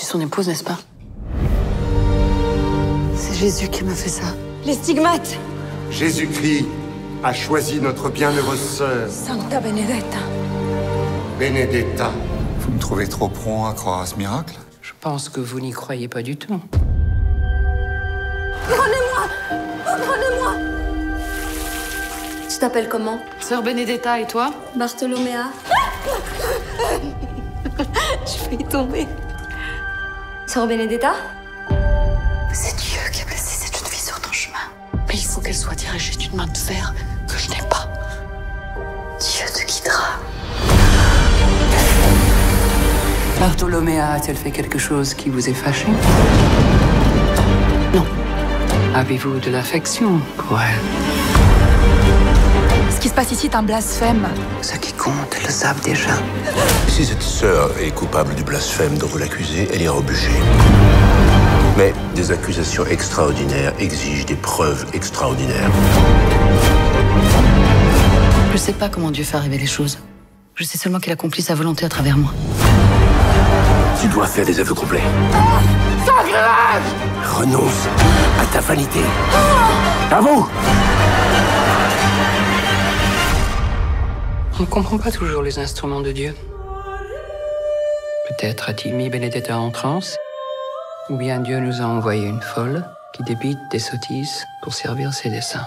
son épouse, n'est-ce pas? C'est Jésus qui m'a fait ça. Les stigmates. Jésus-Christ a choisi notre bienheureuse sœur, Sancta Benedetta. Benedetta. Vous me trouvez trop prompt à croire à ce miracle? Je pense que vous n'y croyez pas du tout. Prenez-moi! Prenez-moi! Tu t'appelles comment? Sœur Benedetta, et toi? Bartholoméa. Je vais y tomber. Sœur Benedetta? C'est Dieu qui a placé cette jeune fille sur ton chemin. Mais il faut qu'elle soit dirigée d'une main de fer que je n'ai pas. Dieu te guidera. Bartholoméa a-t-elle fait quelque chose qui vous ait fâché? Non. Avez-vous de l'affection pour elle? Ce qui se passe ici est un blasphème. Ceux qui comptent le savent déjà. Si cette sœur est coupable du blasphème dont vous l'accusez, elle ira au bûcher. Mais des accusations extraordinaires exigent des preuves extraordinaires. Je sais pas comment Dieu fait arriver les choses. Je sais seulement qu'il accomplit sa volonté à travers moi. Tu dois faire des aveux complets. Renonce à ta vanité. À vous! On ne comprend pas toujours les instruments de Dieu. Peut-être a-t-il mis Benedetta en transe, ou bien Dieu nous a envoyé une folle qui débite des sottises pour servir ses desseins.